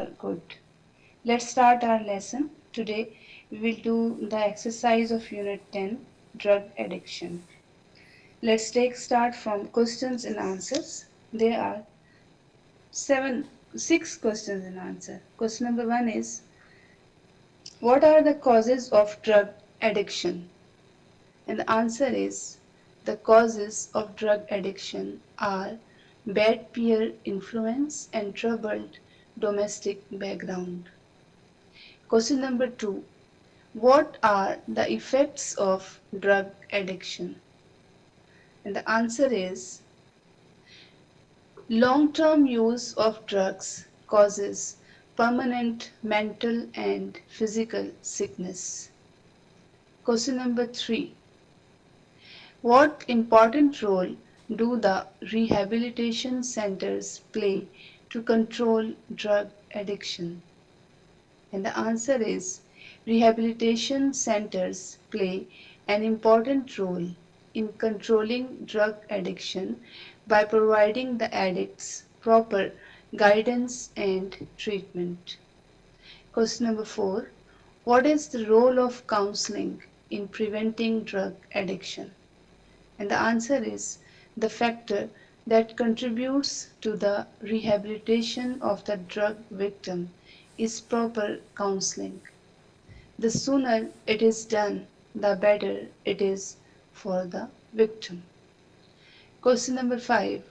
Good. Let's start our lesson. Today we will do the exercise of Unit 10, Drug Addiction. Let's start from questions and answers. There are six questions and answer. Question number 1 is, what are the causes of drug addiction? And the answer is, the causes of drug addiction are bad peer influence and troubled domestic background. Question number 2. What are the effects of drug addiction? And the answer is, long-term use of drugs causes permanent mental and physical sickness. Question number 3. What important role do the rehabilitation centers play to control drug addiction? And the answer is, rehabilitation centers play an important role in controlling drug addiction by providing the addicts proper guidance and treatment. Question number 4. What is the role of counseling in preventing drug addiction? And the answer is, the factor that contributes to the rehabilitation of the drug victim is proper counseling. The sooner it is done, the better it is for the victim. Question number 5.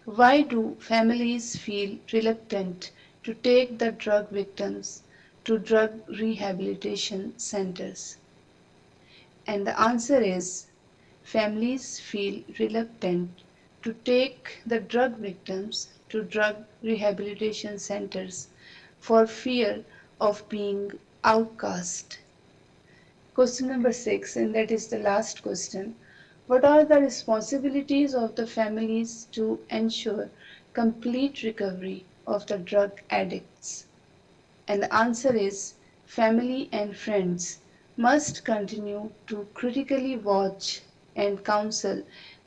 Why do families feel reluctant to take the drug victims to drug rehabilitation centers? And the answer is, families feel reluctant to take the drug victims to drug rehabilitation centers for fear of being outcast. Question number 6, and that is the last question. What are the responsibilities of the families to ensure complete recovery of the drug addicts? And the answer is, family and friends must continue to critically watch and counsel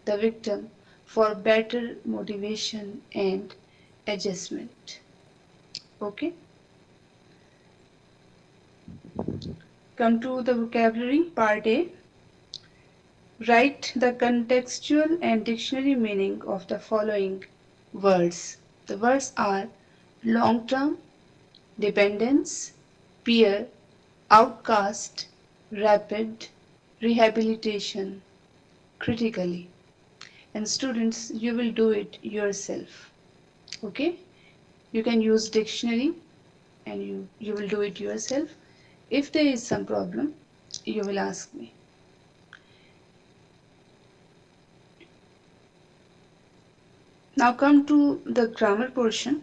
the victim for better motivation and adjustment. Okay? Come to the vocabulary part A. Write the contextual and dictionary meaning of the following words. The words are long term, dependence, peer, outcast, rapid, rehabilitation, critically. And students, you will do it yourself. Okay? You can use dictionary and you will do it yourself. If there is some problem, you will ask me. Now come to the grammar portion.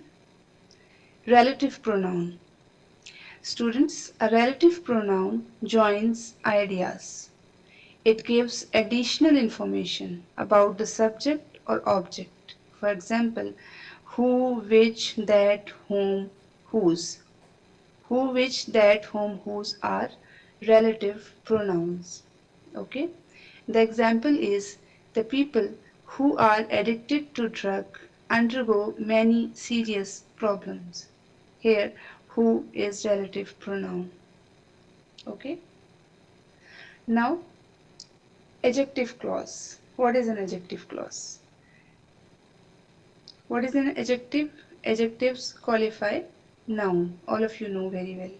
Relative pronoun. Students, a relative pronoun joins ideas. It gives additional information about the subject or object. For example, who, which, that, whom, whose. Who, which, that, whom, whose are relative pronouns. Okay? The example is, the people who are addicted to drug undergo many serious problems. Here, who is relative pronoun. Okay? Now, adjective clause. What is an adjective clause? What is an adjective? Adjectives qualify noun. All of you know very well.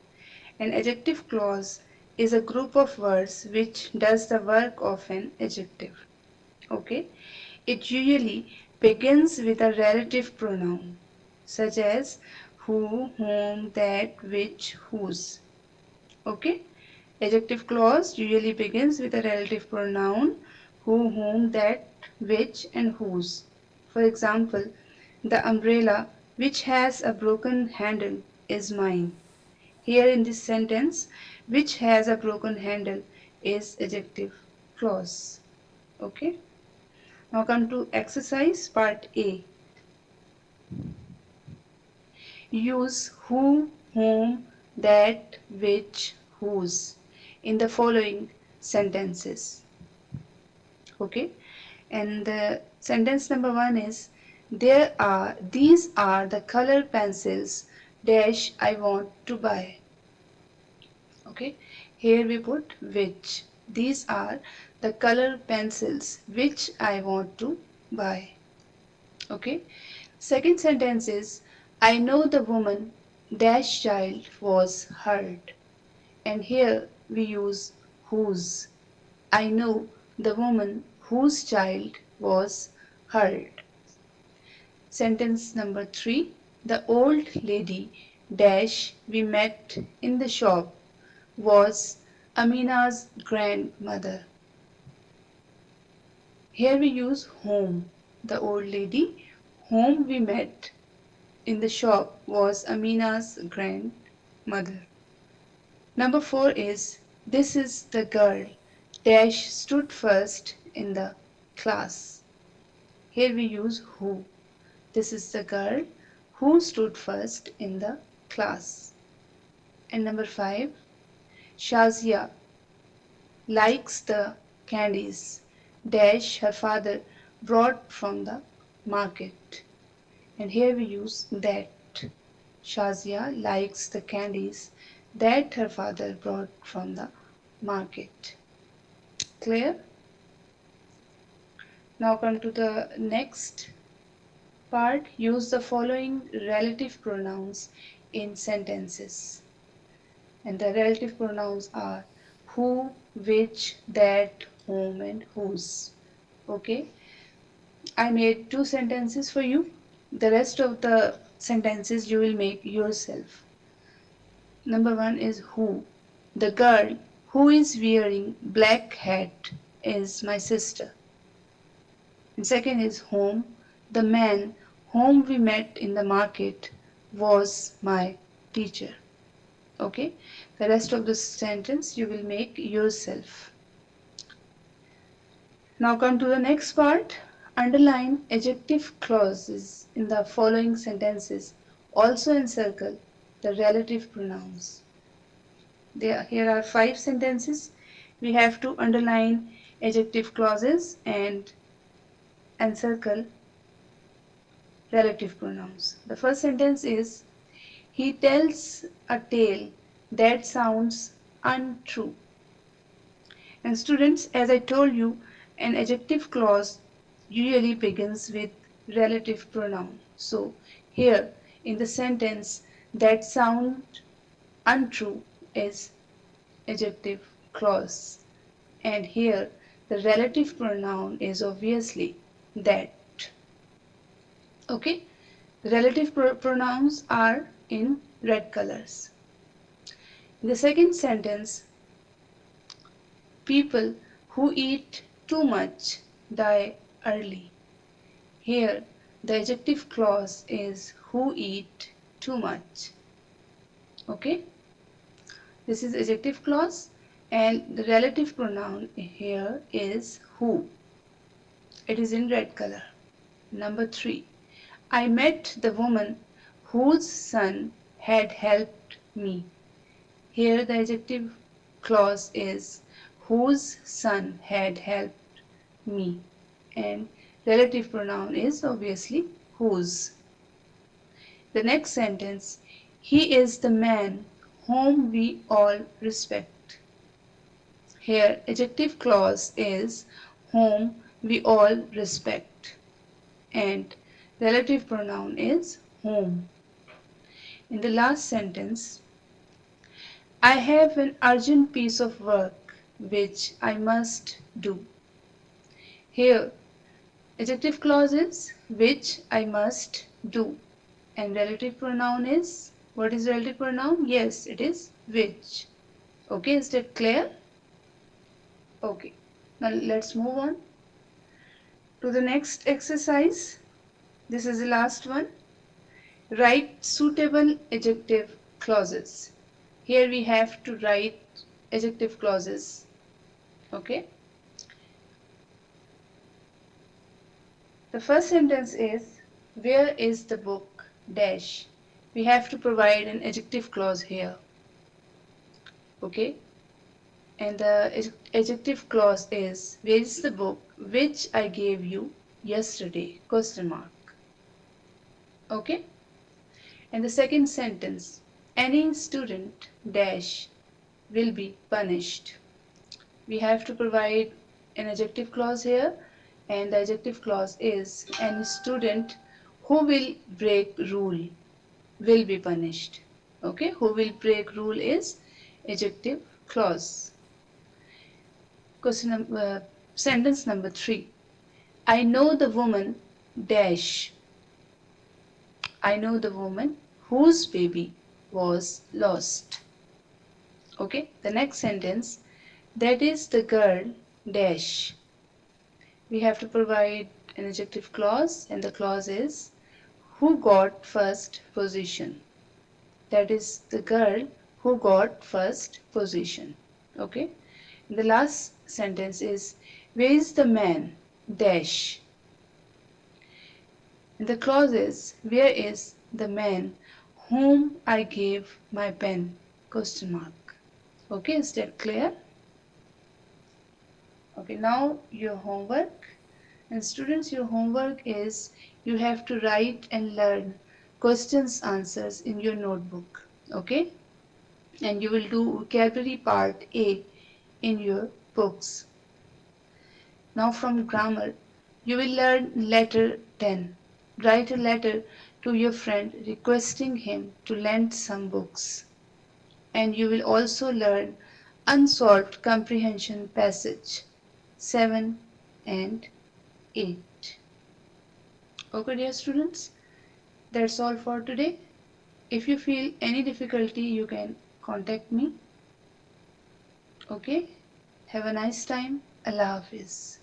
An adjective clause is a group of words which does the work of an adjective. Okay? It usually begins with a relative pronoun such as who, whom, that, which, whose. Okay? Adjective clause usually begins with a relative pronoun who, whom, that, which, and whose. For example, the umbrella which has a broken handle is mine. Here in this sentence, which has a broken handle is adjective clause. Okay? Now come to exercise part A. Use who, whom, that, which, whose in the following sentences. Okay? And the sentence number 1 is, these are the color pencils dash I want to buy. Okay, here we put which. These are the color pencils which I want to buy. Okay, second sentence is I know the woman dash child was hurt, and here we use whose. I know the woman whose child was hurt. Sentence number 3. The old lady dash we met in the shop was Amina's grandmother. Here we use whom. The old lady whom we met in the shop was Amina's grandmother. Number 4 is this is the girl dash stood first in the class. Here we use who. This is the girl who stood first in the class. And number 5, Shazia likes the candies dash her father brought from the market. And here we use that. Shazia likes the candies that her father brought from the market. Clear? Now come to the next part. Use the following relative pronouns in sentences. And the relative pronouns are who, which, that, whom, and whose. Okay, I made 2 sentences for you. The rest of the sentences you will make yourself. Number 1 is who. The girl who is wearing black hat is my sister. And second is whom. The man whom we met in the market was my teacher. Okay, the rest of the sentence you will make yourself. Now come to the next part. Underline adjective clauses in the following sentences. Also encircle the relative pronouns. Here are 5 sentences. We have to underline adjective clauses and encircle relative pronouns. The first sentence is he tells a tale that sounds untrue. And students, as I told you, an adjective clause usually begins with relative pronoun. So here in the sentence that sound untrue is adjective clause. And here the relative pronoun is obviously that. Okay, the relative pronouns are in red colors. In the second sentence, people who eat too much die early. Here the adjective clause is who eat too much. Okay, this is adjective clause and the relative pronoun here is who. It is in red color. Number 3, I met the woman whose son had helped me. Here the adjective clause is whose son had helped me, and relative pronoun is obviously whose. The next sentence, he is the man whom we all respect. Here adjective clause is whom we all respect, and relative pronoun is whom. In the last sentence, I have an urgent piece of work which I must do. Here, adjective clause is which I must do, and relative pronoun is, what is relative pronoun? Yes, it is which. Okay, is that clear? Okay, now let's move on to the next exercise. This is the last one. Write suitable adjective clauses. Here we have to write adjective clauses. Okay. The first sentence is, where is the book dash? We have to provide an adjective clause here. Okay. And the adjective clause is, where is the book which I gave you yesterday? Question mark. Okay. And the second sentence, any student dash will be punished. We have to provide an adjective clause here, and the adjective clause is any student who will break rule will be punished. Okay, who will break rule is adjective clause. Sentence number 3. I know the woman dash. I know the woman whose baby was lost. Okay, the next sentence, that is the girl dash. We have to provide an adjective clause, and the clause is who got first position. That is the girl who got first position. Okay, and the last sentence is where is the man dash. And the clause is where is the man whom I gave my pen, question mark. Okay, is that clear? Okay, now your homework. And students, your homework is you have to write and learn questions answers in your notebook. Okay, and you will do vocabulary part A in your books. Now from grammar, you will learn letter 10. Write a letter to your friend requesting him to lend some books. And you will also learn unsolved comprehension passage 7 and 8. Okay, dear students, that's all for today. If you feel any difficulty, you can contact me. Okay, have a nice time. Allah Hafiz.